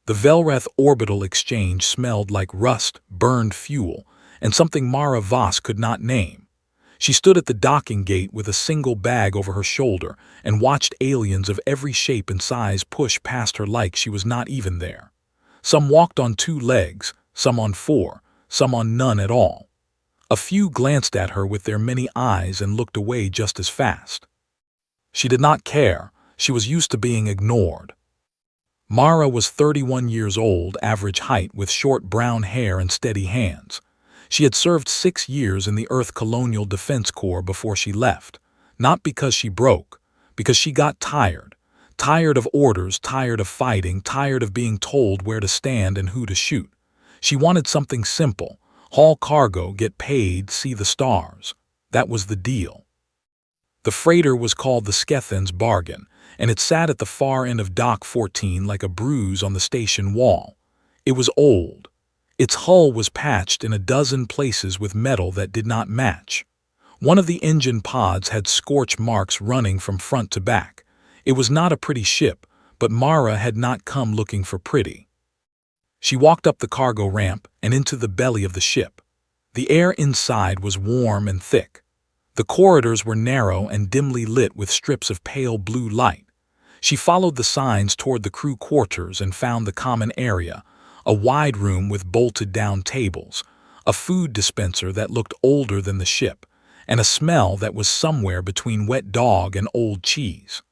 The Velreth orbital exchange smelled like rust, burned fuel, and something Mara Voss could not name. She stood at the docking gate with a single bag over her shoulder and watched aliens of every shape and size push past her like she was not even there. Some walked on 2 legs, some on 4, some on none at all. A few glanced at her with their many eyes and looked away just as fast. She did not care. She was used to being ignored. Mara was 31 years old, average height, with short brown hair and steady hands. She had served 6 years in the Earth Colonial Defense Corps before she left, not because she broke, because she got tired. Tired of orders, tired of fighting, tired of being told where to stand and who to shoot. She wanted something simple: haul cargo, get paid, see the stars. That was the deal. The freighter was called the Skethen's Bargain, and it sat at the far end of Dock 14 like a bruise on the station wall. It was old. Its hull was patched in a dozen places with metal that did not match. One of the engine pods had scorch marks running from front to back. It was not a pretty ship, but Mara had not come looking for pretty. She walked up the cargo ramp and into the belly of the ship. The air inside was warm and thick. The corridors were narrow and dimly lit with strips of pale blue light. She followed the signs toward the crew quarters and found the common area, a wide room with bolted-down tables, a food dispenser that looked older than the ship, and a smell that was somewhere between wet dog and old cheese.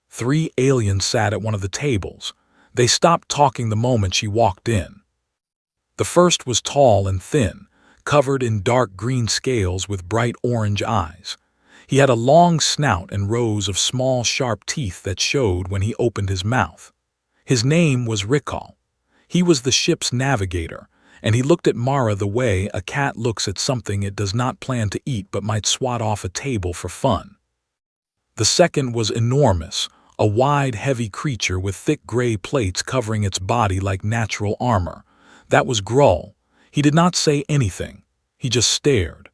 3 aliens sat at one of the tables. They stopped talking the moment she walked in. The first was tall and thin, covered in dark green scales with bright orange eyes. He had a long snout and rows of small, sharp teeth that showed when he opened his mouth. His name was Rikal. He was the ship's navigator, and he looked at Mara the way a cat looks at something it does not plan to eat but might swat off a table for fun. The second was enormous, a wide, heavy creature with thick gray plates covering its body like natural armor. That was Grull. He did not say anything. He just stared.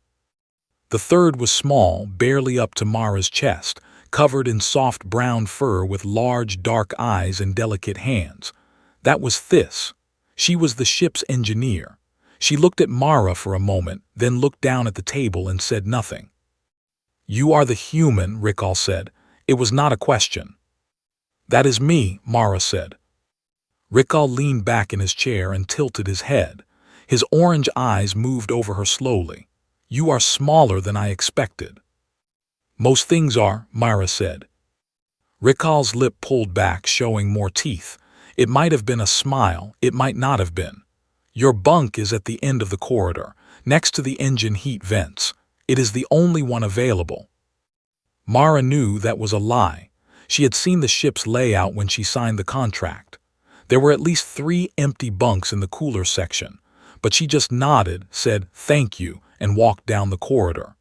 The third was small, barely up to Mara's chest, covered in soft brown fur with large, dark eyes and delicate hands. That was Thys. She was the ship's engineer. She looked at Mara for a moment, then looked down at the table and said nothing. "You are the human," Rikal said. It was not a question. "That is me," Mara said. Rikal leaned back in his chair and tilted his head. His orange eyes moved over her slowly. "You are smaller than I expected." "Most things are," Mara said. Rikal's lip pulled back, showing more teeth. It might have been a smile, it might not have been. "Your bunk is at the end of the corridor, next to the engine heat vents. It is the only one available." Mara knew that was a lie. She had seen the ship's layout when she signed the contract. There were at least 3 empty bunks in the cooler section, but she just nodded, said "thank you," and walked down the corridor.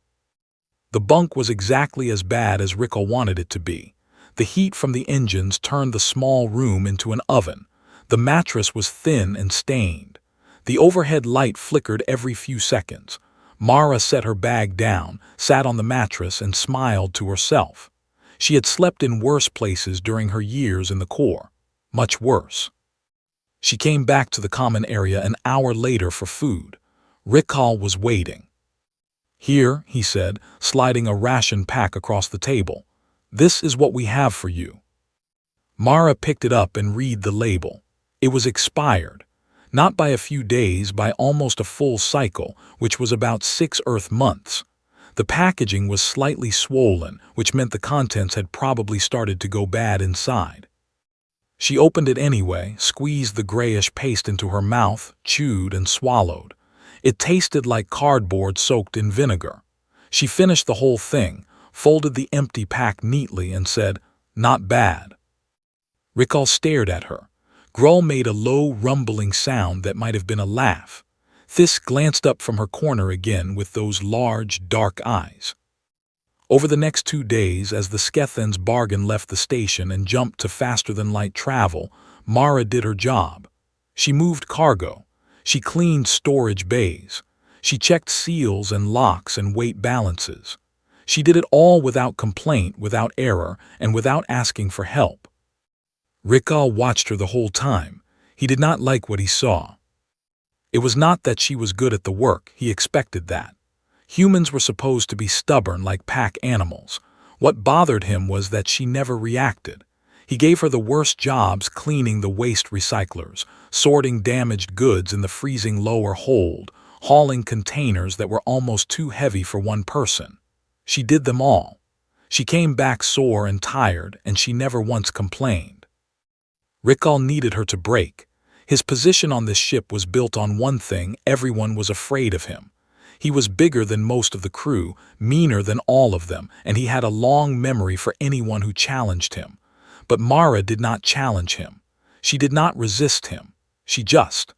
The bunk was exactly as bad as Rikal wanted it to be. The heat from the engines turned the small room into an oven. The mattress was thin and stained. The overhead light flickered every few seconds. Mara set her bag down, sat on the mattress, and smiled to herself. She had slept in worse places during her years in the Corps. Much worse. She came back to the common area an hour later for food. Rikal was waiting. "Here," he said, sliding a ration pack across the table. "This is what we have for you." Mara picked it up and read the label. It was expired. Not by a few days, by almost a full cycle, which was about 6 Earth months. The packaging was slightly swollen, which meant the contents had probably started to go bad inside. She opened it anyway, squeezed the grayish paste into her mouth, chewed and swallowed. It tasted like cardboard soaked in vinegar. She finished the whole thing, folded the empty pack neatly, and said, "Not bad." Rikal stared at her. Grull made a low, rumbling sound that might have been a laugh. Thys glanced up from her corner again with those large, dark eyes. Over the next 2 days, as the Skethen's Bargain left the station and jumped to faster-than-light travel, Mara did her job. She moved cargo. She cleaned storage bays. She checked seals and locks and weight balances. She did it all without complaint, without error, and without asking for help. Rikal watched her the whole time. He did not like what he saw. It was not that she was good at the work, he expected that. Humans were supposed to be stubborn like pack animals. What bothered him was that she never reacted. He gave her the worst jobs cleaning the waste recyclers, sorting damaged goods in the freezing lower hold, hauling containers that were almost too heavy for one person. She did them all. She came back sore and tired, and she never once complained. Rickall needed her to break. His position on this ship was built on one thing: everyone was afraid of him. He was bigger than most of the crew, meaner than all of them, and he had a long memory for anyone who challenged him. But Mara did not challenge him. She did not resist him. She just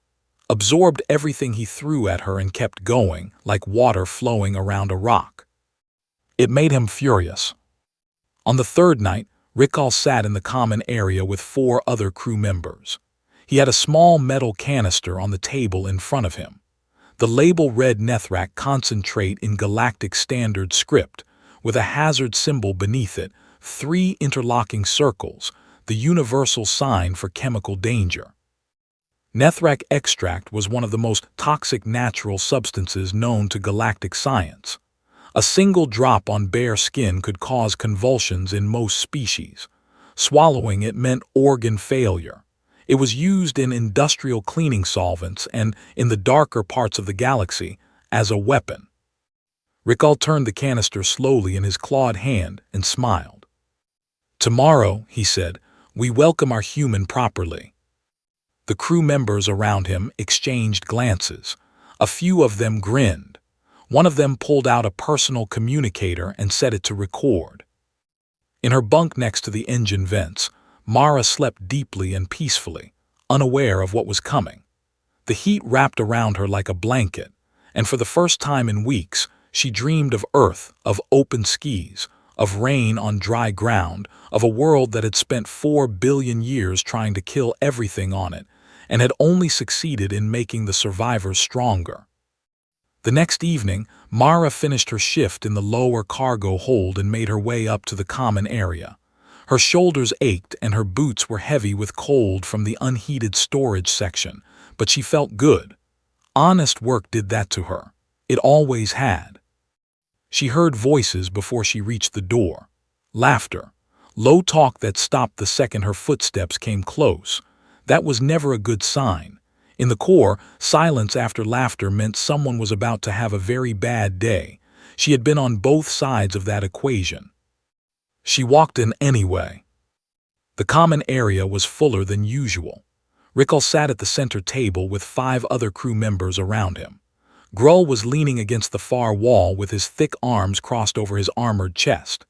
absorbed everything he threw at her and kept going, like water flowing around a rock. It made him furious. On the third night, Rickall sat in the common area with 4 other crew members. He had a small metal canister on the table in front of him. The label read Nethrak Concentrate in Galactic Standard Script, with a hazard symbol beneath it, 3 interlocking circles, the universal sign for chemical danger. Nethrak extract was one of the most toxic natural substances known to galactic science. A single drop on bare skin could cause convulsions in most species. Swallowing it meant organ failure. It was used in industrial cleaning solvents and, in the darker parts of the galaxy, as a weapon. Rickall turned the canister slowly in his clawed hand and smiled. "Tomorrow," he said, "we welcome our human properly." The crew members around him exchanged glances. A few of them grinned. One of them pulled out a personal communicator and set it to record. In her bunk next to the engine vents, Mara slept deeply and peacefully, unaware of what was coming. The heat wrapped around her like a blanket, and for the first time in weeks, she dreamed of Earth, of open skies, of rain on dry ground, of a world that had spent 4 billion years trying to kill everything on it, and had only succeeded in making the survivors stronger. The next evening, Mara finished her shift in the lower cargo hold and made her way up to the common area. Her shoulders ached and her boots were heavy with cold from the unheated storage section, but she felt good. Honest work did that to her. It always had. She heard voices before she reached the door. Laughter. Low talk that stopped the second her footsteps came close. That was never a good sign. In the Corps, silence after laughter meant someone was about to have a very bad day. She had been on both sides of that equation. She walked in anyway. The common area was fuller than usual. Rickall sat at the center table with 5 other crew members around him. Grull was leaning against the far wall with his thick arms crossed over his armored chest.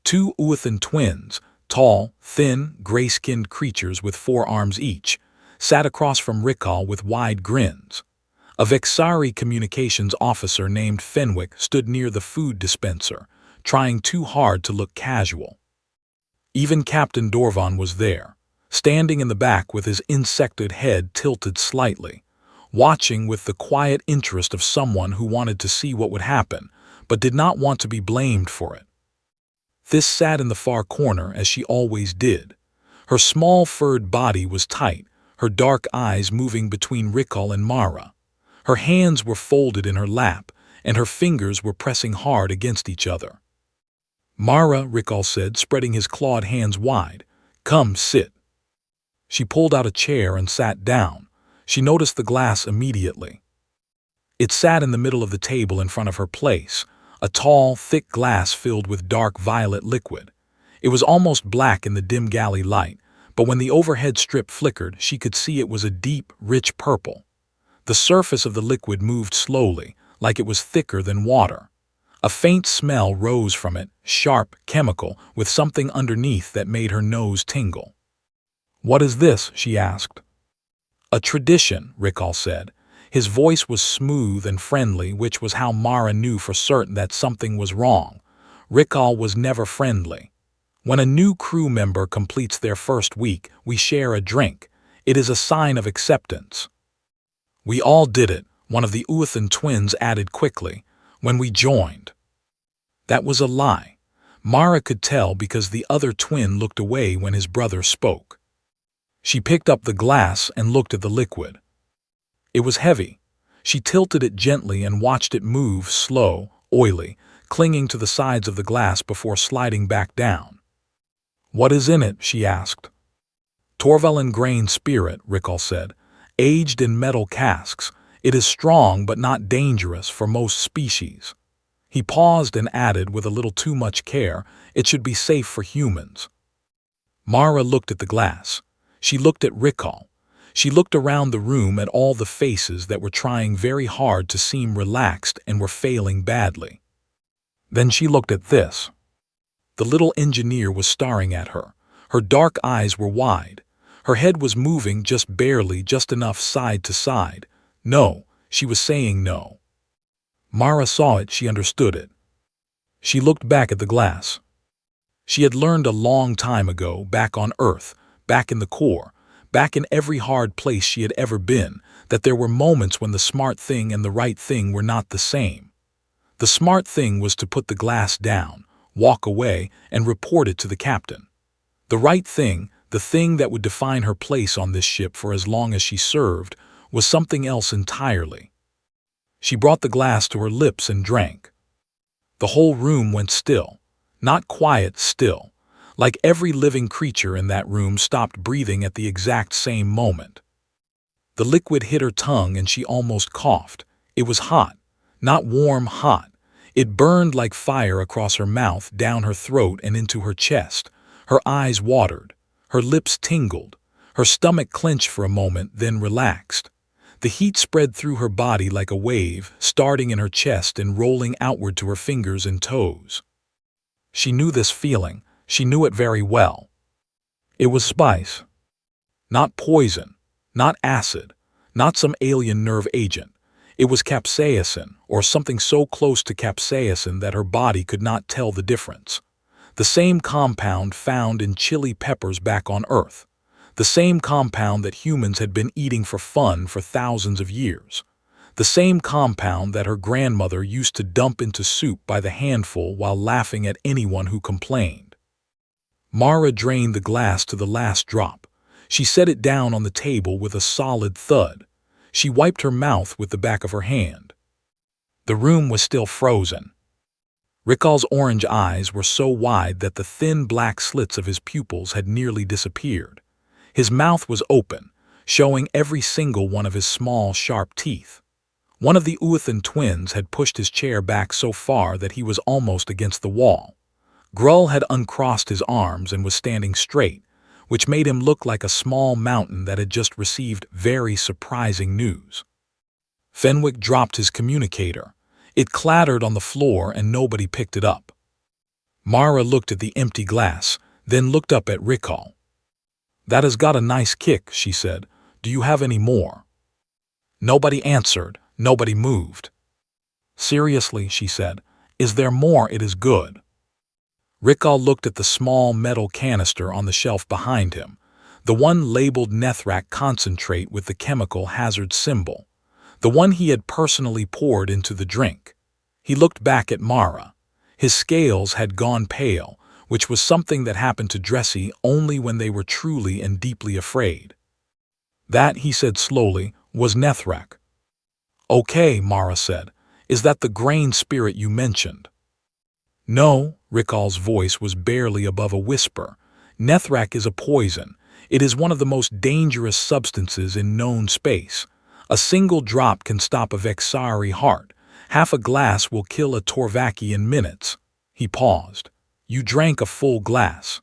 2 Uathan twins, tall, thin, gray-skinned creatures with 4 arms each, sat across from Rickall with wide grins. A Vexari communications officer named Fenwick stood near the food dispenser, trying too hard to look casual. Even Captain Dorvan was there, standing in the back with his insected head tilted slightly, watching with the quiet interest of someone who wanted to see what would happen, but did not want to be blamed for it. This sat in the far corner as she always did. Her small furred body was tight, her dark eyes moving between Rickall and Mara. Her hands were folded in her lap, and her fingers were pressing hard against each other. "Mara," Rickall said, spreading his clawed hands wide, "come, sit." She pulled out a chair and sat down. She noticed the glass immediately. It sat in the middle of the table in front of her place, a tall, thick glass filled with dark violet liquid. It was almost black in the dim galley light, but when the overhead strip flickered, she could see it was a deep, rich purple. The surface of the liquid moved slowly, like it was thicker than water. A faint smell rose from it, sharp, chemical, with something underneath that made her nose tingle. "What is this?" she asked. "A tradition," Rickall said. His voice was smooth and friendly, which was how Mara knew for certain that something was wrong. Rickall was never friendly. "When a new crew member completes their first week, we share a drink. It is a sign of acceptance." "We all did it," one of the Uathan twins added quickly, "when we joined." That was a lie. Mara could tell because the other twin looked away when his brother spoke. She picked up the glass and looked at the liquid. It was heavy. She tilted it gently and watched it move, slow, oily, clinging to the sides of the glass before sliding back down. "What is in it?" she asked. "Torvalin grain spirit," Rickall said. "Aged in metal casks. It is strong but not dangerous for most species." He paused and added with a little too much care, "It should be safe for humans." Mara looked at the glass. She looked at Rickall. She looked around the room at all the faces that were trying very hard to seem relaxed and were failing badly. Then she looked at this. The little engineer was staring at her. Her dark eyes were wide. Her head was moving just barely, just enough side to side. No, she was saying no. Mara saw it, she understood it. She looked back at the glass. She had learned a long time ago, back on Earth, back in the core, back in every hard place she had ever been, that there were moments when the smart thing and the right thing were not the same. The smart thing was to put the glass down, walk away, and report it to the captain. The right thing, the thing that would define her place on this ship for as long as she served, was something else entirely. She brought the glass to her lips and drank. The whole room went still. Not quiet, still. Like every living creature in that room stopped breathing at the exact same moment. The liquid hit her tongue and she almost coughed. It was hot. Not warm, hot. It burned like fire across her mouth, down her throat and into her chest. Her eyes watered. Her lips tingled. Her stomach clenched for a moment, then relaxed. The heat spread through her body like a wave, starting in her chest and rolling outward to her fingers and toes. She knew this feeling. She knew it very well. It was spice. Not poison. Not acid. Not some alien nerve agent. It was capsaicin, or something so close to capsaicin that her body could not tell the difference. The same compound found in chili peppers back on Earth. The same compound that humans had been eating for fun for thousands of years. The same compound that her grandmother used to dump into soup by the handful while laughing at anyone who complained. Mara drained the glass to the last drop. She set it down on the table with a solid thud. She wiped her mouth with the back of her hand. The room was still frozen. Rickall's orange eyes were so wide that the thin black slits of his pupils had nearly disappeared. His mouth was open, showing every single one of his small, sharp teeth. One of the Uathan twins had pushed his chair back so far that he was almost against the wall. Grull had uncrossed his arms and was standing straight, which made him look like a small mountain that had just received very surprising news. Fenwick dropped his communicator. It clattered on the floor and nobody picked it up. Mara looked at the empty glass, then looked up at Rickall. "That has got a nice kick," she said. "Do you have any more?" Nobody answered. Nobody moved. "Seriously," she said, "is there more? It is good." Rickall looked at the small metal canister on the shelf behind him, the one labeled Nethrak concentrate with the chemical hazard symbol, the one he had personally poured into the drink. He looked back at Mara. His scales had gone pale, which was something that happened to Dressy only when they were truly and deeply afraid. "That," he said slowly, "was Nethrak." "Okay," Mara said. "Is that the grain spirit you mentioned?" "No," Rickall's voice was barely above a whisper. "Nethrak is a poison. It is one of the most dangerous substances in known space. A single drop can stop a Vexari heart. Half a glass will kill a Torvaki in minutes." He paused. "You drank a full glass."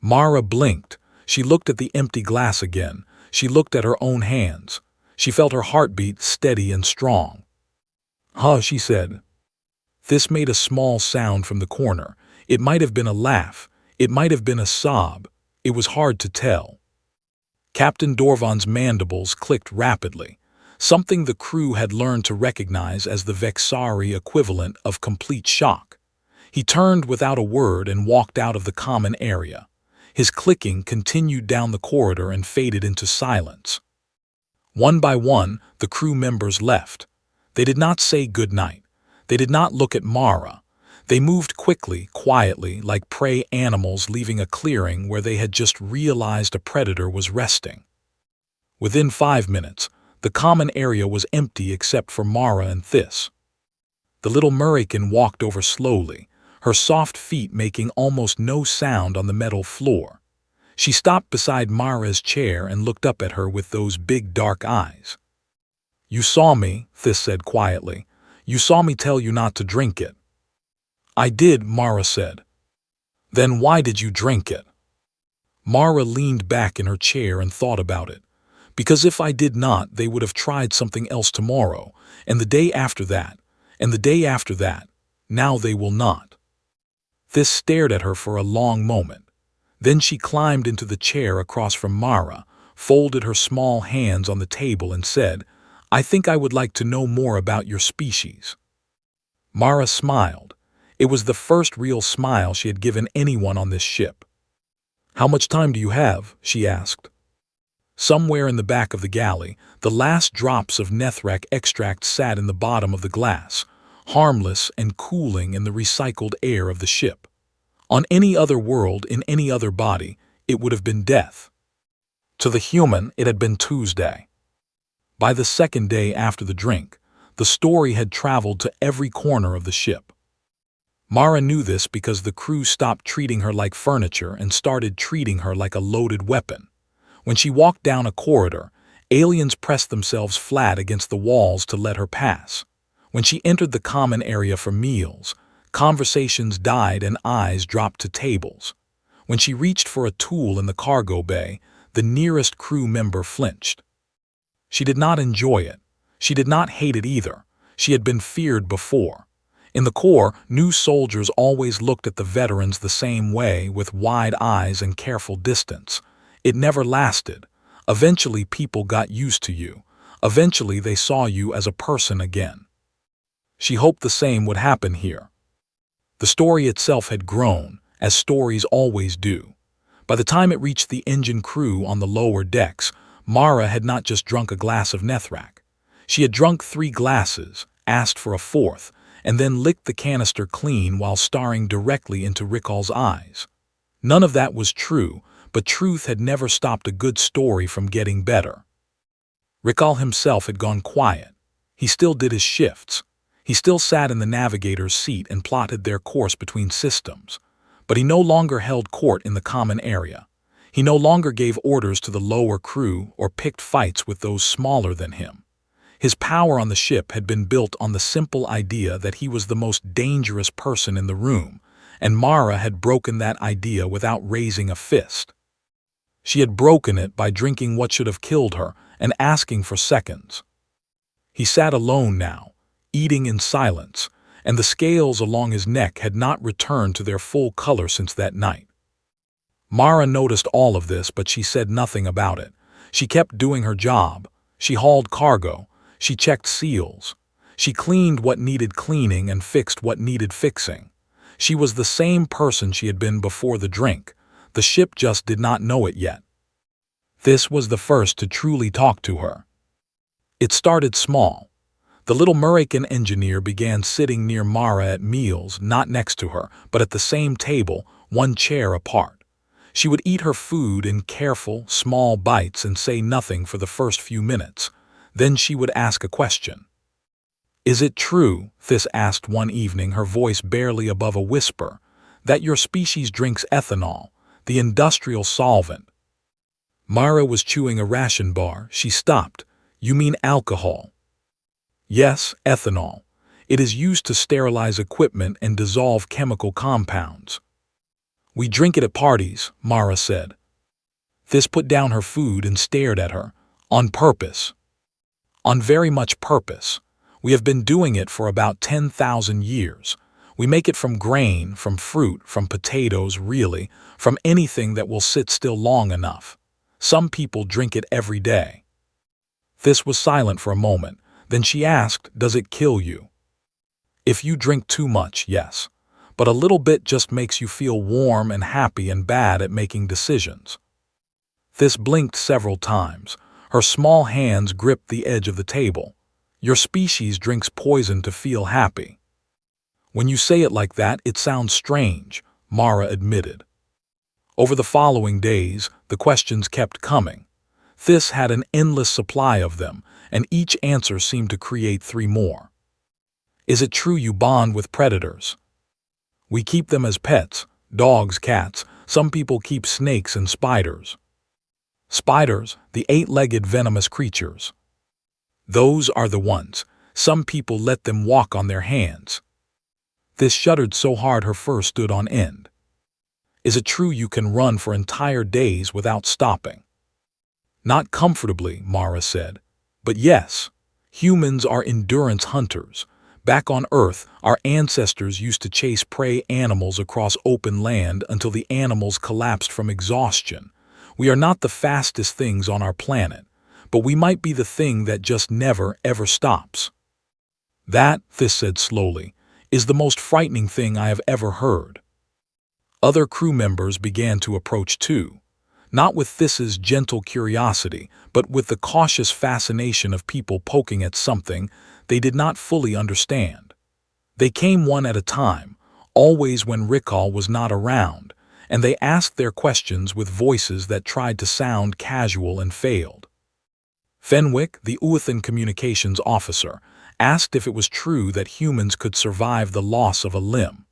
Mara blinked. She looked at the empty glass again. She looked at her own hands. She felt her heartbeat steady and strong. "Huh," she said. This made a small sound from the corner. It might have been a laugh. It might have been a sob. It was hard to tell. Captain Dorvan's mandibles clicked rapidly, something the crew had learned to recognize as the Vexari equivalent of complete shock. He turned without a word and walked out of the common area. His clicking continued down the corridor and faded into silence. One by one, the crew members left. They did not say good night. They did not look at Mara. They moved quickly, quietly, like prey animals leaving a clearing where they had just realized a predator was resting. Within 5 minutes, the common area was empty except for Mara and Thys. The little Murican walked over slowly, her soft feet making almost no sound on the metal floor. She stopped beside Mara's chair and looked up at her with those big dark eyes. "You saw me," Thys said quietly. "You saw me tell you not to drink it." "I did," Mara said. "Then why did you drink it?" Mara leaned back in her chair and thought about it. "Because if I did not, they would have tried something else tomorrow, and the day after that, and the day after that. Now they will not." Thys stared at her for a long moment. Then she climbed into the chair across from Mara, folded her small hands on the table and said, "I think I would like to know more about your species." Mara smiled. It was the first real smile she had given anyone on this ship. "How much time do you have?" she asked. Somewhere in the back of the galley, the last drops of Nethrak extract sat in the bottom of the glass, harmless and cooling in the recycled air of the ship. On any other world, in any other body, it would have been death. To the human, it had been Tuesday. By the second day after the drink, the story had traveled to every corner of the ship. Mara knew this because the crew stopped treating her like furniture and started treating her like a loaded weapon. When she walked down a corridor, aliens pressed themselves flat against the walls to let her pass. When she entered the common area for meals, conversations died and eyes dropped to tables. When she reached for a tool in the cargo bay, the nearest crew member flinched. She did not enjoy it. She did not hate it either. She had been feared before. In the Corps, new soldiers always looked at the veterans the same way, with wide eyes and careful distance. It never lasted. Eventually people got used to you. Eventually they saw you as a person again. She hoped the same would happen here. The story itself had grown, as stories always do. By the time it reached the engine crew on the lower decks, Mara had not just drunk a glass of Nethrak. She had drunk 3 glasses, asked for a 4th, and then licked the canister clean while staring directly into Rikal's eyes. None of that was true, but truth had never stopped a good story from getting better. Rikal himself had gone quiet. He still did his shifts. He still sat in the navigator's seat and plotted their course between systems. But he no longer held court in the common area. He no longer gave orders to the lower crew or picked fights with those smaller than him. His power on the ship had been built on the simple idea that he was the most dangerous person in the room, and Mara had broken that idea without raising a fist. She had broken it by drinking what should have killed her and asking for seconds. He sat alone now, eating in silence, and the scales along his neck had not returned to their full color since that night. Mara noticed all of this, but she said nothing about it. She kept doing her job. She hauled cargo. She checked seals. She cleaned what needed cleaning and fixed what needed fixing. She was the same person she had been before the drink. The ship just did not know it yet. This was the first to truly talk to her. It started small. The little Murican engineer began sitting near Mara at meals, not next to her, but at the same table, 1 chair apart. She would eat her food in careful, small bites and say nothing for the first few minutes. Then she would ask a question. "Is it true," Thys asked one evening, her voice barely above a whisper, "that your species drinks ethanol, the industrial solvent?" Mara was chewing a ration bar. She stopped. "You mean alcohol?" "Yes, ethanol. It is used to sterilize equipment and dissolve chemical compounds." "We drink it at parties," Mara said. Thys put down her food and stared at her. "On purpose." "On very much purpose. We have been doing it for about 10,000 years. We make it from grain, from fruit, from potatoes, really, from anything that will sit still long enough. Some people drink it every day." Thys was silent for a moment. Then she asked, "Does it kill you?" "If you drink too much, yes. But a little bit just makes you feel warm and happy and bad at making decisions." Thys blinked several times. Her small hands gripped the edge of the table. "Your species drinks poison to feel happy." When you say it like that, it sounds strange, Mara admitted. Over the following days, the questions kept coming. Thys had an endless supply of them, and each answer seemed to create 3 more. Is it true you bond with predators? We keep them as pets, dogs, cats. Some people keep snakes and spiders. Spiders, the 8-legged venomous creatures. Those are the ones. Some people let them walk on their hands. Thys shuddered so hard her fur stood on end. Is it true you can run for entire days without stopping? Not comfortably, Mara said. But yes, humans are endurance hunters. Back on Earth, our ancestors used to chase prey animals across open land until the animals collapsed from exhaustion. We are not the fastest things on our planet, but we might be the thing that just never, ever stops. That, Thys said slowly, is the most frightening thing I have ever heard. Other crew members began to approach too, not with Thys's gentle curiosity, but with the cautious fascination of people poking at something they did not fully understand. They came one at a time, always when Rickal was not around, and they asked their questions with voices that tried to sound casual and failed. Fenwick, the Uathan communications officer, asked if it was true that humans could survive the loss of a limb.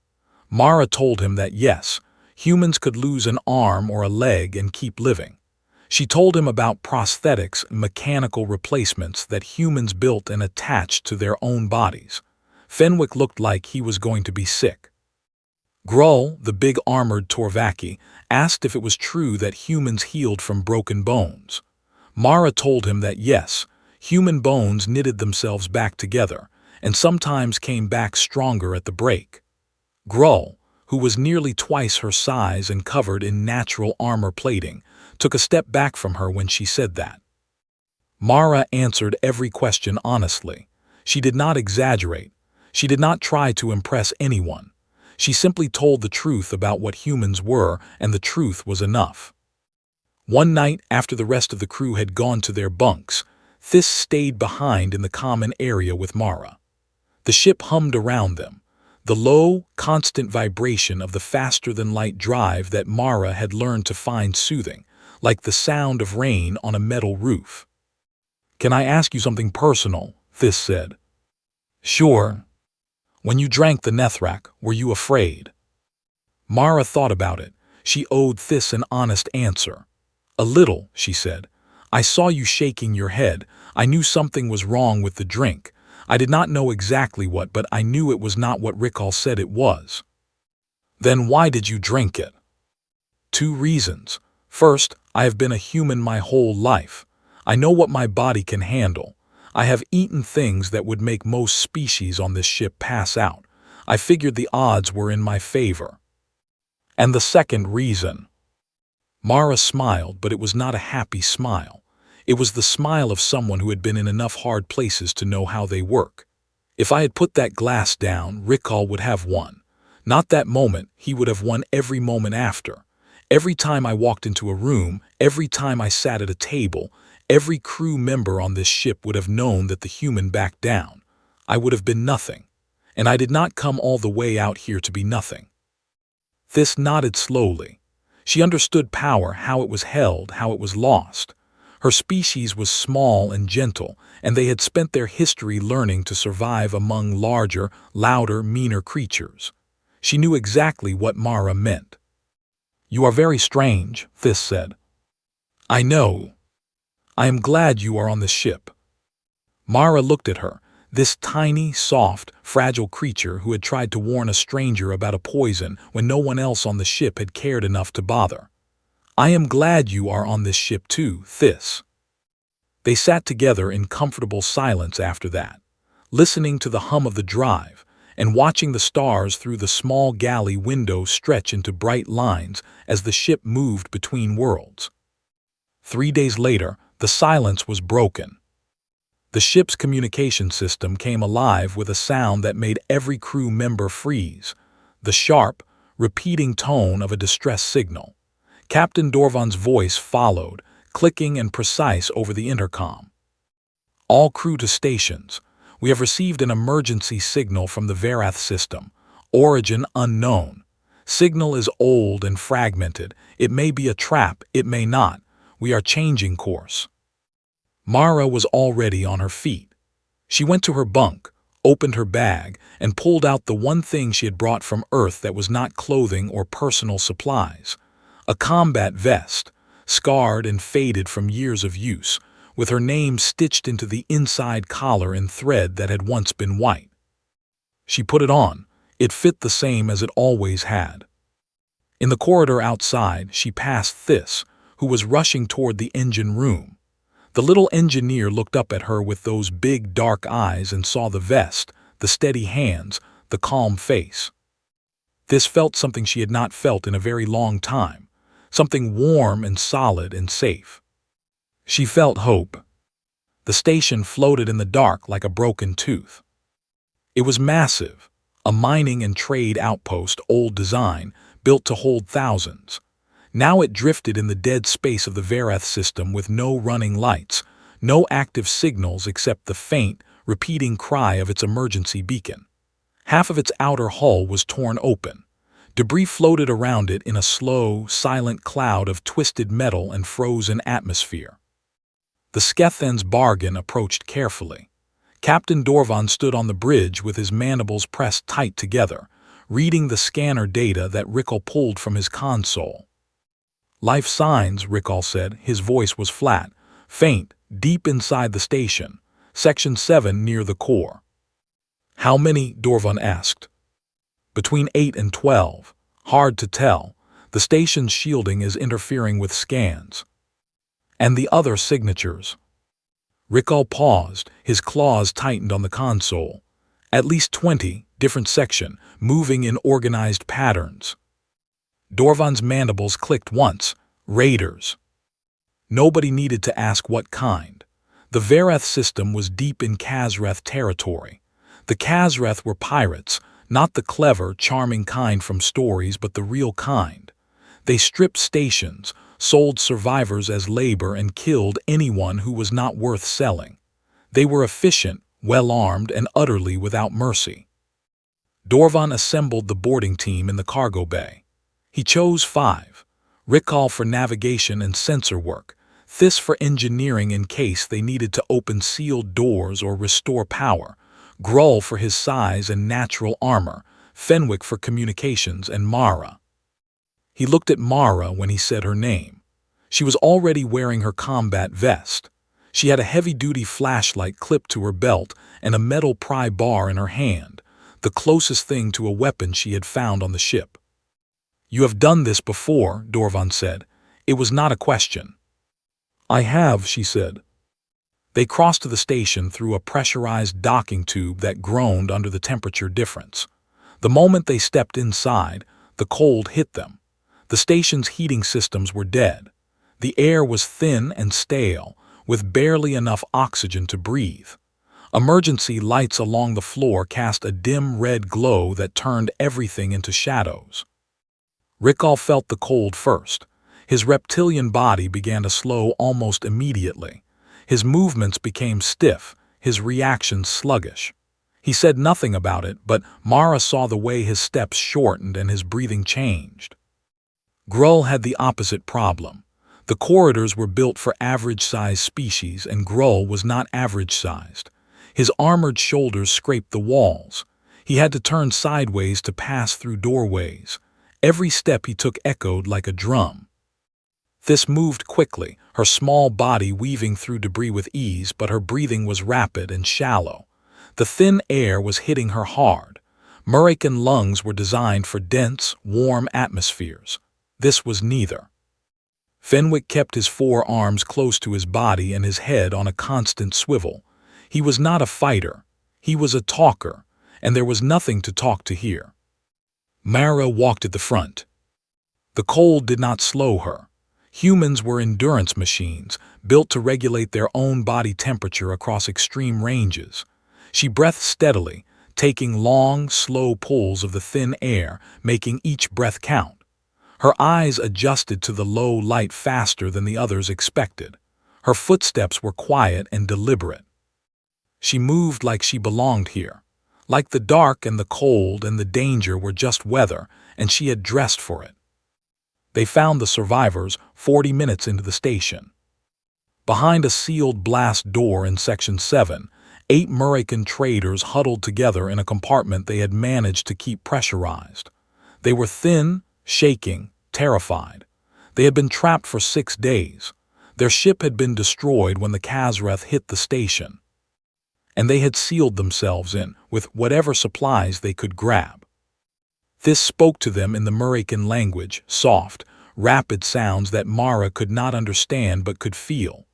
Mara told him that yes, humans could lose an arm or a leg and keep living. She told him about prosthetics and mechanical replacements that humans built and attached to their own bodies. Fenwick looked like he was going to be sick. Grull, the big armored Torvaki, asked if it was true that humans healed from broken bones. Mara told him that yes, human bones knitted themselves back together, and sometimes came back stronger at the break. Grull, who was nearly twice her size and covered in natural armor plating, took a step back from her when she said that. Mara answered every question honestly. She did not exaggerate. She did not try to impress anyone. She simply told the truth about what humans were, and the truth was enough. One night, after the rest of the crew had gone to their bunks, Thys stayed behind in the common area with Mara. The ship hummed around them, the low, constant vibration of the faster-than-light drive that Mara had learned to find soothing, like the sound of rain on a metal roof. "Can I ask you something personal?" Thys said. "Sure." "When you drank the Nethrak, were you afraid?" Mara thought about it. She owed Thys an honest answer. "A little," she said. "I saw you shaking your head. I knew something was wrong with the drink. I did not know exactly what, but I knew it was not what Rickal said it was." "Then why did you drink it?" "2 reasons. First, I have been a human my whole life. I know what my body can handle. I have eaten things that would make most species on this ship pass out. I figured the odds were in my favor." "And the second reason?" Mara smiled, but it was not a happy smile. It was the smile of someone who had been in enough hard places to know how they work. "If I had put that glass down, Rickal would have won. Not that moment, he would have won every moment after. Every time I walked into a room, every time I sat at a table, every crew member on this ship would have known that the human backed down. I would have been nothing. And I did not come all the way out here to be nothing." Thys nodded slowly. She understood power, how it was held, how it was lost. Her species was small and gentle, and they had spent their history learning to survive among larger, louder, meaner creatures. She knew exactly what Mara meant. "You are very strange," Thys said. "I know. I am glad you are on the ship." Mara looked at her, this tiny, soft, fragile creature who had tried to warn a stranger about a poison when no one else on the ship had cared enough to bother. "I am glad you are on this ship too, Thys." They sat together in comfortable silence after that, listening to the hum of the drive and watching the stars through the small galley window stretch into bright lines as the ship moved between worlds. 3 days later, the silence was broken. The ship's communication system came alive with a sound that made every crew member freeze, the sharp, repeating tone of a distress signal. Captain Dorvan's voice followed, clicking and precise over the intercom. "All crew to stations. We have received an emergency signal from the Verath system. Origin unknown. Signal is old and fragmented. It may be a trap, it may not. We are changing course. Mara was already on her feet. She went to her bunk, opened her bag, and pulled out the one thing she had brought from Earth that was not clothing or personal supplies. A combat vest, scarred and faded from years of use, with her name stitched into the inside collar in thread that had once been white. She put it on. It fit the same as it always had. In the corridor outside, she passed Thys, who was rushing toward the engine room. The little engineer looked up at her with those big dark eyes and saw the vest, the steady hands, the calm face. Thys felt something she had not felt in a very long time, something warm and solid and safe. She felt hope. The station floated in the dark like a broken tooth. It was massive, a mining and trade outpost, old design, built to hold thousands. Now it drifted in the dead space of the Vareth system with no running lights, no active signals except the faint, repeating cry of its emergency beacon. Half of its outer hull was torn open. Debris floated around it in a slow, silent cloud of twisted metal and frozen atmosphere. The Skethen's bargain approached carefully. Captain Dorvan stood on the bridge with his mandibles pressed tight together, reading the scanner data that Rickle pulled from his console. "Life signs," Rickle said. His voice was flat, faint, deep inside the station. Section 7 near the core. "How many?" Dorvan asked. "Between 8 and 12. Hard to tell. The station's shielding is interfering with scans." "And the other signatures?" Rickle paused, his claws tightened on the console. "At least 20, different section, moving in organized patterns." Dorvan's mandibles clicked once. Raiders. Nobody needed to ask what kind. The Vareth system was deep in Khazreth territory. The Khazreth were pirates, not the clever, charming kind from stories, but the real kind. They stripped stations, sold survivors as labor, and killed anyone who was not worth selling. They were efficient, well-armed, and utterly without mercy. Dorvan assembled the boarding team in the cargo bay. He chose 5. Rickle for navigation and sensor work, Thys for engineering in case they needed to open sealed doors or restore power, Grull for his size and natural armor, Fenwick for communications, and Mara. He looked at Mara when he said her name. She was already wearing her combat vest. She had a heavy-duty flashlight clipped to her belt and a metal pry bar in her hand, the closest thing to a weapon she had found on the ship. "You have done this before," Dorvan said. It was not a question. "I have," she said. They crossed to the station through a pressurized docking tube that groaned under the temperature difference. The moment they stepped inside, the cold hit them. The station's heating systems were dead. The air was thin and stale, with barely enough oxygen to breathe. Emergency lights along the floor cast a dim red glow that turned everything into shadows. Rickle felt the cold first. His reptilian body began to slow almost immediately. His movements became stiff, his reactions sluggish. He said nothing about it, but Mara saw the way his steps shortened and his breathing changed. Grull had the opposite problem. The corridors were built for average-sized species, and Grull was not average-sized. His armored shoulders scraped the walls. He had to turn sideways to pass through doorways. Every step he took echoed like a drum. Thys moved quickly, her small body weaving through debris with ease, but her breathing was rapid and shallow. The thin air was hitting her hard. Murican lungs were designed for dense, warm atmospheres. This was neither. Fenwick kept his forearms close to his body and his head on a constant swivel. He was not a fighter. He was a talker, and there was nothing to talk to here. Mara walked at the front. The cold did not slow her. Humans were endurance machines, built to regulate their own body temperature across extreme ranges. She breathed steadily, taking long, slow pulls of the thin air, making each breath count. Her eyes adjusted to the low light faster than the others expected. Her footsteps were quiet and deliberate. She moved like she belonged here, Like the dark and the cold and the danger were just weather, and she had dressed for it. They found the survivors 40 minutes into the station. Behind a sealed blast door in Section 7, 8 Murican traders huddled together in a compartment they had managed to keep pressurized. They were thin, shaking, terrified. They had been trapped for 6 days. Their ship had been destroyed when the Kazreth hit the station, and they had sealed themselves in with whatever supplies they could grab. This spoke to them in the Murican language, soft, rapid sounds that Mara could not understand but could feel.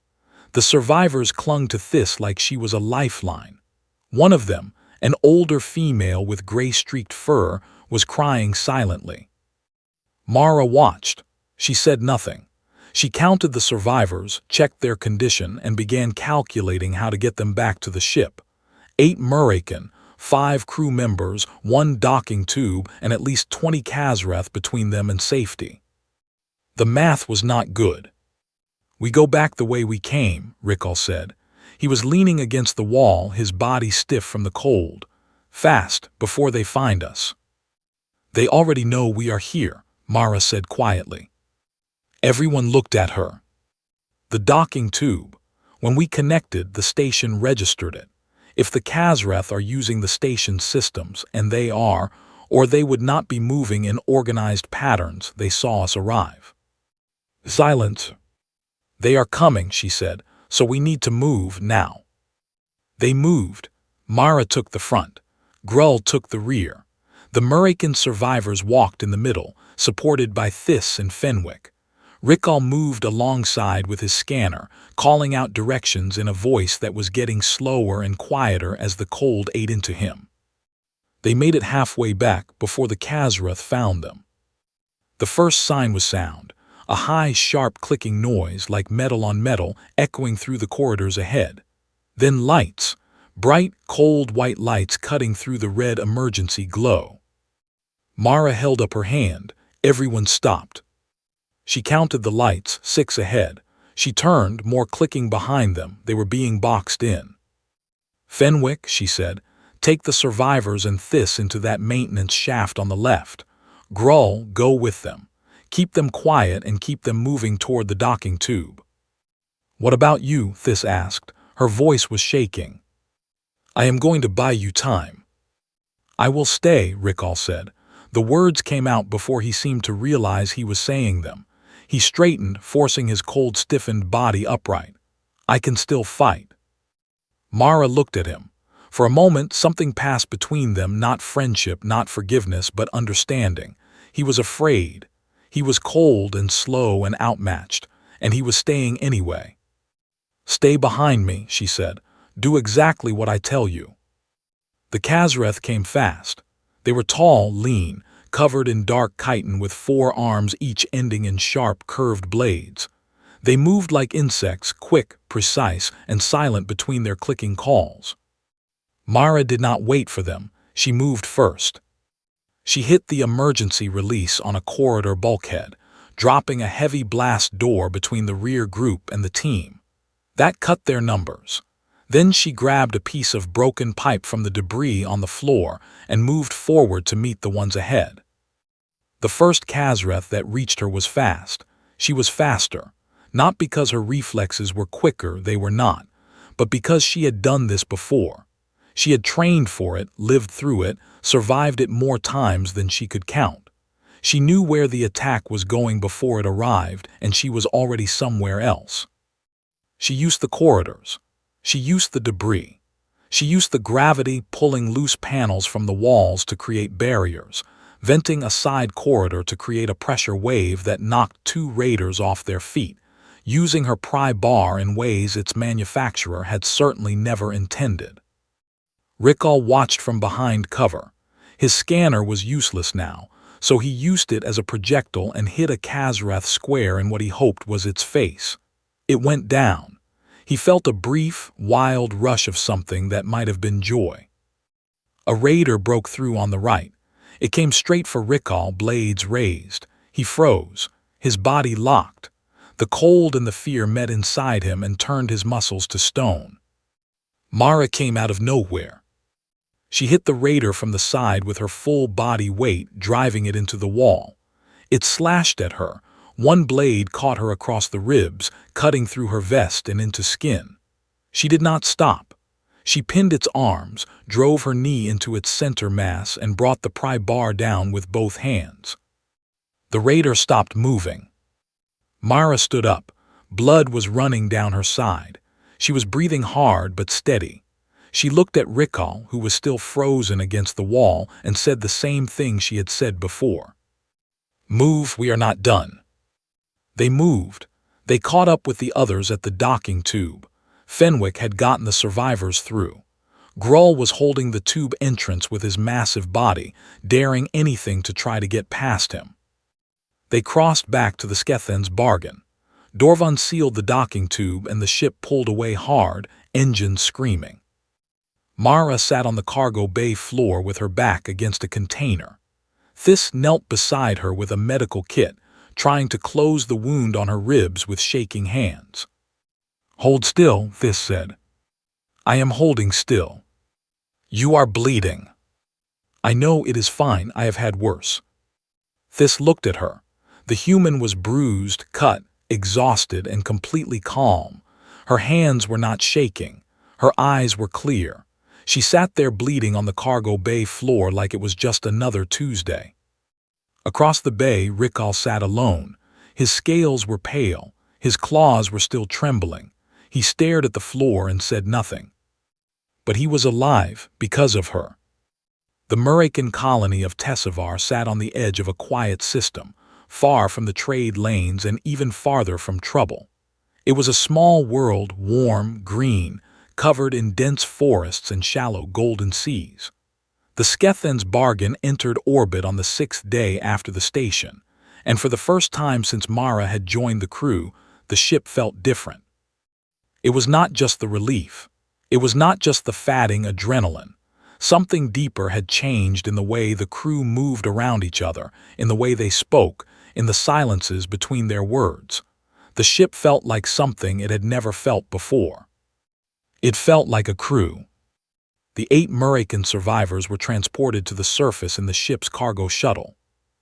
The survivors clung to Thys like she was a lifeline. One of them, an older female with gray-streaked fur, was crying silently. Mara watched. She said nothing. She counted the survivors, checked their condition, and began calculating how to get them back to the ship. 8 Murican, 5 crew members, 1 docking tube, and at least 20 Kazreth between them and safety. The math was not good. "We go back the way we came," Rickall said. He was leaning against the wall, his body stiff from the cold. "Fast, before they find us." "They already know we are here," Mara said quietly. Everyone looked at her. "The docking tube. When we connected, the station registered it. If the Kazreth are using the station systems, and they are, or they would not be moving in organized patterns, they saw us arrive." "Silence." "They are coming," she said, "so we need to move now." They moved. Mara took the front. Grull took the rear. The Murican survivors walked in the middle, supported by Thys and Fenwick. Rickall moved alongside with his scanner, calling out directions in a voice that was getting slower and quieter as the cold ate into him. They made it halfway back before the Kazreth found them. The first sign was sound, a high, sharp clicking noise like metal on metal echoing through the corridors ahead. Then lights, bright, cold white lights cutting through the red emergency glow. Mara held up her hand. Everyone stopped. She counted the lights, 6 ahead. She turned, more clicking behind them. They were being boxed in. "Fenwick," she said, "take the survivors and Thys into that maintenance shaft on the left. Grull, go with them. Keep them quiet and keep them moving toward the docking tube." "What about you?" Thys asked. Her voice was shaking. "I am going to buy you time." "I will stay," Rickall said. The words came out before he seemed to realize he was saying them. He straightened, forcing his cold, stiffened body upright. "I can still fight." Mara looked at him. For a moment, something passed between them, not friendship, not forgiveness, but understanding. He was afraid. He was cold and slow and outmatched, and he was staying anyway. "Stay behind me," she said. "Do exactly what I tell you." The Kazreth came fast. They were tall, lean, covered in dark chitin with 4 arms each ending in sharp, curved blades. They moved like insects, quick, precise, and silent between their clicking calls. Mara did not wait for them. She moved first. She hit the emergency release on a corridor bulkhead, dropping a heavy blast door between the rear group and the team. That cut their numbers. Then she grabbed a piece of broken pipe from the debris on the floor and moved forward to meet the ones ahead. The first Kazreth that reached her was fast. She was faster, not because her reflexes were quicker, they were not, but because she had done this before. She had trained for it, lived through it, survived it more times than she could count. She knew where the attack was going before it arrived, and she was already somewhere else. She used the corridors. She used the debris. She used the gravity pulling loose panels from the walls to create barriers, venting a side corridor to create a pressure wave that knocked 2 raiders off their feet, using her pry bar in ways its manufacturer had certainly never intended. Rickall watched from behind cover. His scanner was useless now, so he used it as a projectile and hit a Kazreth square in what he hoped was its face. It went down. He felt a brief, wild rush of something that might have been joy. A raider broke through on the right. It came straight for Rickall, blades raised. He froze. His body locked. The cold and the fear met inside him and turned his muscles to stone. Mara came out of nowhere. She hit the raider from the side with her full body weight, driving it into the wall. It slashed at her. One blade caught her across the ribs, cutting through her vest and into skin. She did not stop. She pinned its arms, drove her knee into its center mass, and brought the pry bar down with both hands. The raider stopped moving. Mara stood up. Blood was running down her side. She was breathing hard but steady. She looked at Rikal, who was still frozen against the wall, and said the same thing she had said before. "Move, we are not done." They moved. They caught up with the others at the docking tube. Fenwick had gotten the survivors through. Grull was holding the tube entrance with his massive body, daring anything to try to get past him. They crossed back to the Skethen's bargain. Dorvan sealed the docking tube and the ship pulled away hard, engines screaming. Mara sat on the cargo bay floor with her back against a container. Thys knelt beside her with a medical kit, trying to close the wound on her ribs with shaking hands. "Hold still," Thys said. "I am holding still." "You are bleeding." "I know it is fine, I have had worse." Thys looked at her. The human was bruised, cut, exhausted, and completely calm. Her hands were not shaking. Her eyes were clear. She sat there bleeding on the cargo bay floor like it was just another Tuesday. Across the bay, Rikal sat alone. His scales were pale. His claws were still trembling. He stared at the floor and said nothing. But he was alive because of her. The Murakan colony of Tessivar sat on the edge of a quiet system, far from the trade lanes and even farther from trouble. It was a small world, warm, green, covered in dense forests and shallow golden seas. The Skethen's bargain entered orbit on the 6th day after the station, and for the first time since Mara had joined the crew, the ship felt different. It was not just the relief. It was not just the fatting adrenaline. Something deeper had changed in the way the crew moved around each other, in the way they spoke, in the silences between their words. The ship felt like something it had never felt before. It felt like a crew. The 8 Murakan survivors were transported to the surface in the ship's cargo shuttle.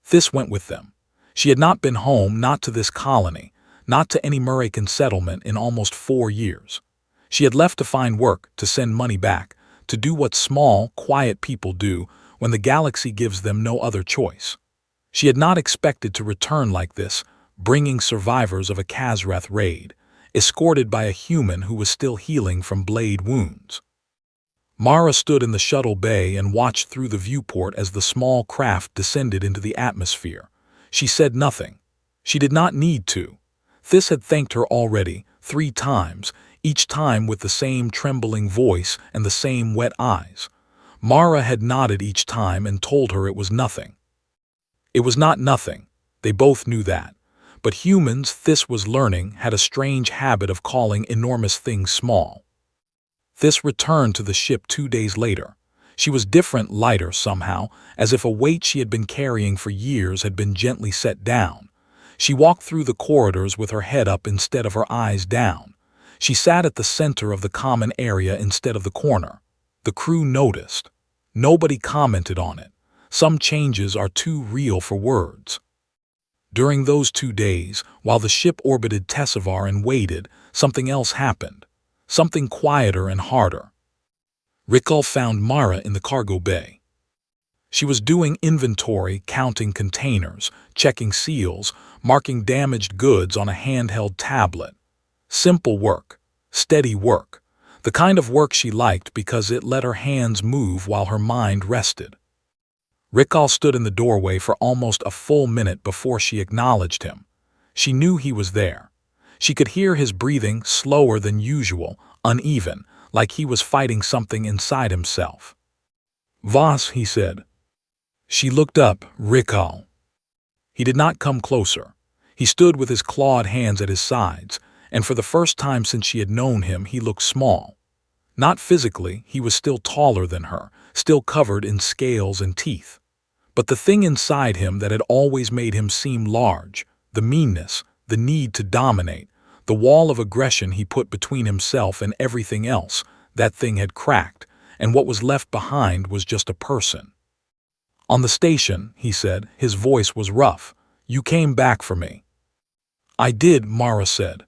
Thys went with them. She had not been home, not to this colony, not to any Murakan settlement in almost 4 years. She had left to find work, to send money back, to do what small, quiet people do when the galaxy gives them no other choice. She had not expected to return like this, bringing survivors of a Kazrath raid, escorted by a human who was still healing from blade wounds. Mara stood in the shuttle bay and watched through the viewport as the small craft descended into the atmosphere. She said nothing. She did not need to. Thys had thanked her already, 3 times, each time with the same trembling voice and the same wet eyes. Mara had nodded each time and told her it was nothing. It was not nothing. They both knew that. But humans, Thys was learning, had a strange habit of calling enormous things small. Thys returned to the ship 2 days later. She was different, lighter somehow, as if a weight she had been carrying for years had been gently set down. She walked through the corridors with her head up instead of her eyes down. She sat at the center of the common area instead of the corner. The crew noticed. Nobody commented on it. Some changes are too real for words. During those 2 days, while the ship orbited Tessivar and waited, something else happened. Something quieter and harder. Rikal found Mara in the cargo bay. She was doing inventory, counting containers, checking seals, marking damaged goods on a handheld tablet. Simple work, steady work, the kind of work she liked because it let her hands move while her mind rested. Rikal stood in the doorway for almost a full minute before she acknowledged him. She knew he was there. She could hear his breathing, slower than usual, uneven, like he was fighting something inside himself. "Voss," he said. She looked up. "Rikal." He did not come closer. He stood with his clawed hands at his sides, and for the first time since she had known him, he looked small. Not physically, he was still taller than her, still covered in scales and teeth. But the thing inside him that had always made him seem large, the meanness, the need to dominate, the wall of aggression he put between himself and everything else, that thing had cracked, and what was left behind was just a person. "On the station," he said, his voice was rough, "you came back for me." "I did," Mara said.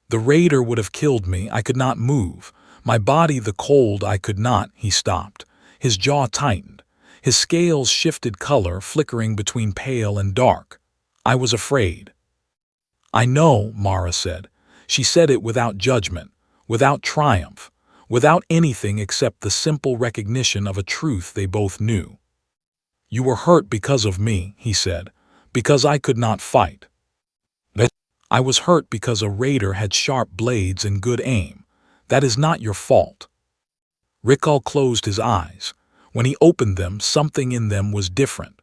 "The raider would have killed me. I could not move. My body, the cold, I could not." He stopped. His jaw tightened. His scales shifted color, flickering between pale and dark. "I was afraid." "I know," Mara said. She said it without judgment, without triumph, without anything except the simple recognition of a truth they both knew. "You were hurt because of me," he said, "because I could not fight." "I was hurt because a raider had sharp blades and good aim. That is not your fault." Rickal closed his eyes. When he opened them, something in them was different.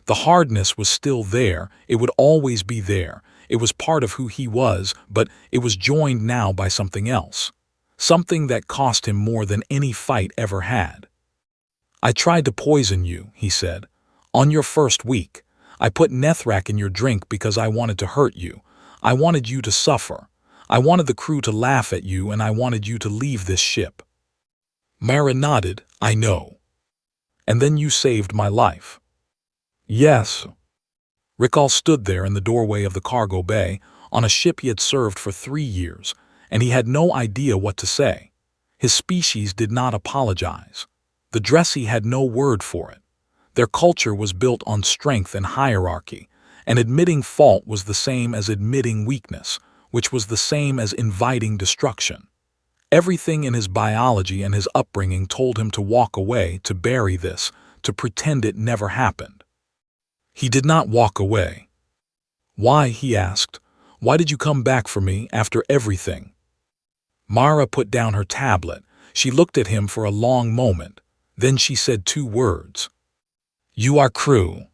The hardness was still there, it would always be there, it was part of who he was, but it was joined now by something else. Something that cost him more than any fight ever had. "I tried to poison you," he said. "On your first week. I put Nethrak in your drink because I wanted to hurt you. I wanted you to suffer. I wanted the crew to laugh at you, and I wanted you to leave this ship." Mara nodded. "I know." "And then you saved my life." "Yes." Rickal stood there in the doorway of the cargo bay, on a ship he had served for 3 years, and he had no idea what to say. His species did not apologize. The Dressy had no word for it. Their culture was built on strength and hierarchy, and admitting fault was the same as admitting weakness, which was the same as inviting destruction. Everything in his biology and his upbringing told him to walk away, to bury this, to pretend it never happened. He did not walk away. "Why?" he asked. "Why did you come back for me after everything?" Mara put down her tablet. She looked at him for a long moment. Then she said 2 words. "You are crew."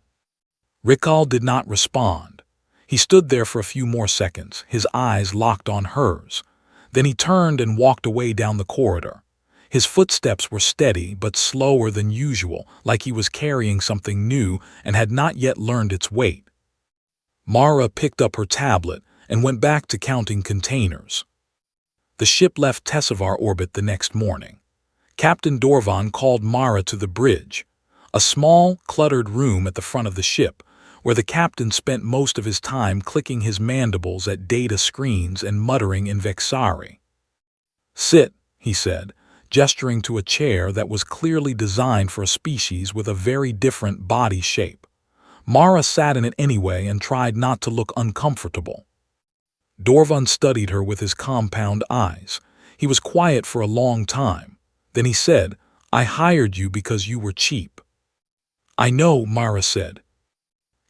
Rickal did not respond. He stood there for a few more seconds, his eyes locked on hers. Then he turned and walked away down the corridor. His footsteps were steady but slower than usual, like he was carrying something new and had not yet learned its weight. Mara picked up her tablet and went back to counting containers. The ship left Tessevar orbit the next morning. Captain Dorvan called Mara to the bridge, a small, cluttered room at the front of the ship, where the captain spent most of his time clicking his mandibles at data screens and muttering in Vexari. "Sit," he said, gesturing to a chair that was clearly designed for a species with a very different body shape. Mara sat in it anyway and tried not to look uncomfortable. Dorvan studied her with his compound eyes. He was quiet for a long time. Then he said, "I hired you because you were cheap." "I know," Mara said.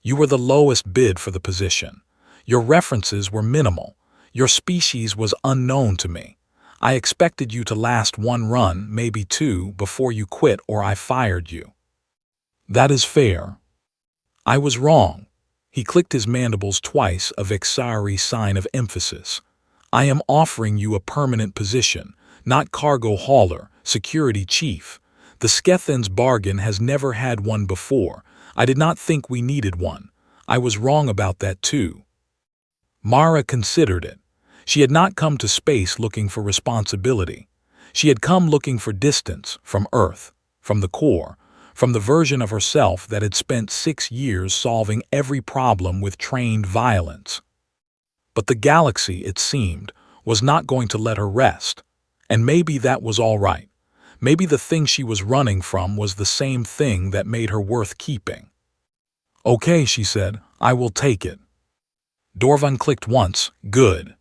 "You were the lowest bid for the position. Your references were minimal. Your species was unknown to me. I expected you to last 1 run, maybe 2, before you quit or I fired you." "That is fair." "I was wrong." He clicked his mandibles twice, a Vexari sign of emphasis. "I am offering you a permanent position, not cargo hauler, security chief. The Skethan's bargain has never had one before. I did not think we needed one. I was wrong about that too." Mara considered it. She had not come to space looking for responsibility. She had come looking for distance from Earth, from the core, from the version of herself that had spent 6 years solving every problem with trained violence. But the galaxy, it seemed, was not going to let her rest. And maybe that was all right. Maybe the thing she was running from was the same thing that made her worth keeping. "Okay," she said, "I will take it." Dorvan clicked once. "Good."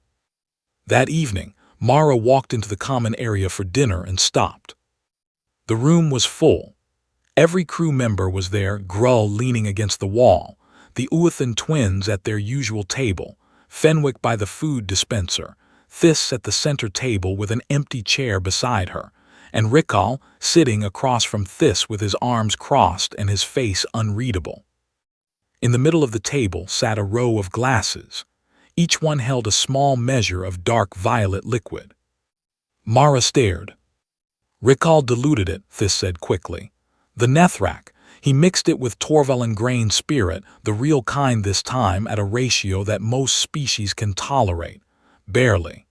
That evening, Mara walked into the common area for dinner and stopped. The room was full. Every crew member was there, Grull leaning against the wall, the Uathan twins at their usual table, Fenwick by the food dispenser, Thys at the center table with an empty chair beside her, and Rickal sitting across from Thys with his arms crossed and his face unreadable. In the middle of the table sat a row of glasses. Each one held a small measure of dark violet liquid. Mara stared. "Rickal diluted it," Thys said quickly. "The Nethrak. He mixed it with Torvalin grain spirit, the real kind this time, at a ratio that most species can tolerate. Barely."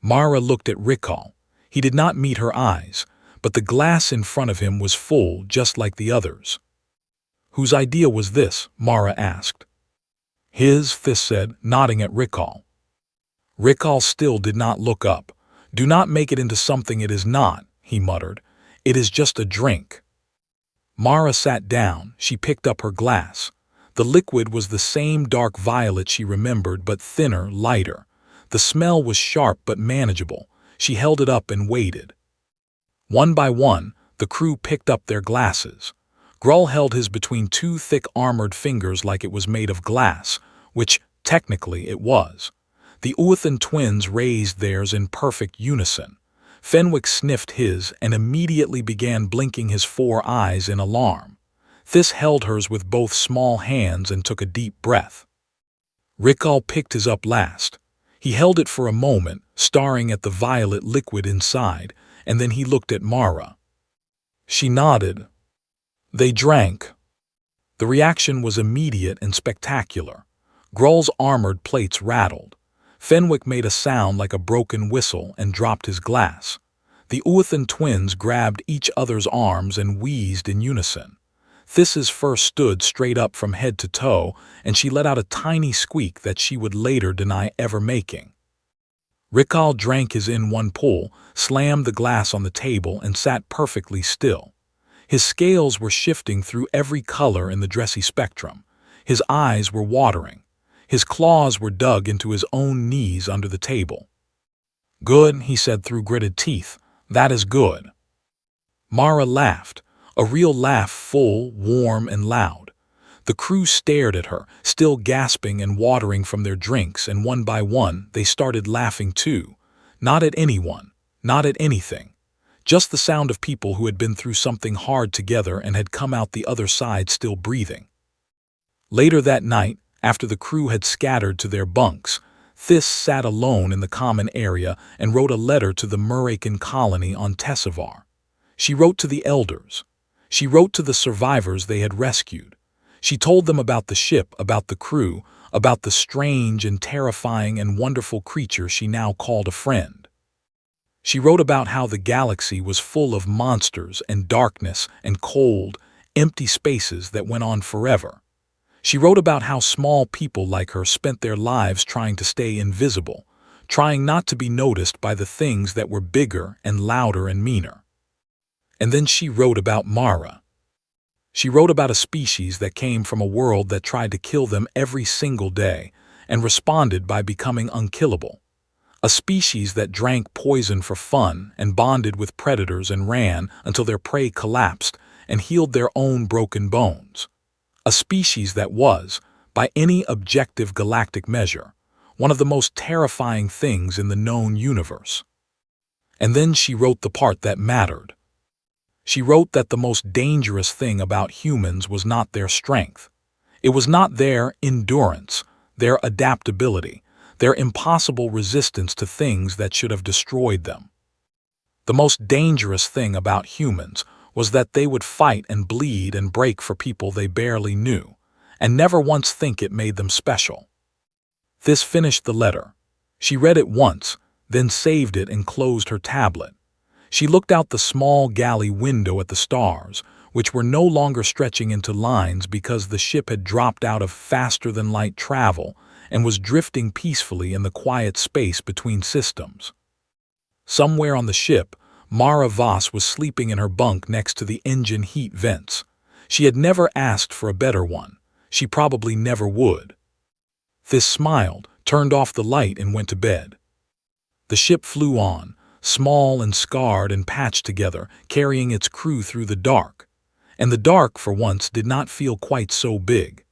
Mara looked at Rickal. He did not meet her eyes, but the glass in front of him was full just like the others. "Whose idea was this?" Mara asked. "His," This said, nodding at Rickal. Rickal still did not look up. "Do not make it into something it is not," he muttered. "It is just a drink." Mara sat down. She picked up her glass. The liquid was the same dark violet she remembered, but thinner, lighter. The smell was sharp but manageable. She held it up and waited. One by one, the crew picked up their glasses. Grull held his between two thick armored fingers like it was made of glass, which, technically, it was. The Uathan twins raised theirs in perfect unison. Fenwick sniffed his and immediately began blinking his 4 eyes in alarm. This held hers with both small hands and took a deep breath. Rickal picked his up last. He held it for a moment, staring at the violet liquid inside, and then he looked at Mara. She nodded. They drank. The reaction was immediate and spectacular. Grull's armored plates rattled. Fenwick made a sound like a broken whistle and dropped his glass. The Uathan twins grabbed each other's arms and wheezed in unison. This's first stood straight up from head to toe, and she let out a tiny squeak that she would later deny ever making. Rickal drank his in one pull, slammed the glass on the table, and sat perfectly still. His scales were shifting through every color in the dressy spectrum. His eyes were watering. His claws were dug into his own knees under the table. "Good," he said through gritted teeth. "That is good." Mara laughed, a real laugh, full, warm, and loud. The crew stared at her, still gasping and watering from their drinks, and one by one they started laughing too. Not at anyone, not at anything. Just the sound of people who had been through something hard together and had come out the other side still breathing. Later that night, after the crew had scattered to their bunks, This sat alone in the common area and wrote a letter to the Murakan colony on Tessivar. She wrote to the elders. She wrote to the survivors they had rescued. She told them about the ship, about the crew, about the strange and terrifying and wonderful creature she now called a friend. She wrote about how the galaxy was full of monsters and darkness and cold, empty spaces that went on forever. She wrote about how small people like her spent their lives trying to stay invisible, trying not to be noticed by the things that were bigger and louder and meaner. And then she wrote about Mara. She wrote about a species that came from a world that tried to kill them every single day and responded by becoming unkillable. A species that drank poison for fun and bonded with predators and ran until their prey collapsed and healed their own broken bones. A species that was, by any objective galactic measure, one of the most terrifying things in the known universe. And then she wrote the part that mattered. She wrote that the most dangerous thing about humans was not their strength. It was not their endurance, their adaptability, their impossible resistance to things that should have destroyed them. The most dangerous thing about humans was that they would fight and bleed and break for people they barely knew, and never once think it made them special. This finished the letter. She read it once, then saved it and closed her tablet. She looked out the small galley window at the stars, which were no longer stretching into lines because the ship had dropped out of faster-than-light travel and was drifting peacefully in the quiet space between systems. Somewhere on the ship, Mara Voss was sleeping in her bunk next to the engine heat vents. She had never asked for a better one. She probably never would. This smiled, turned off the light, and went to bed. The ship flew on, small and scarred and patched together, carrying its crew through the dark. And the dark, for once, did not feel quite so big.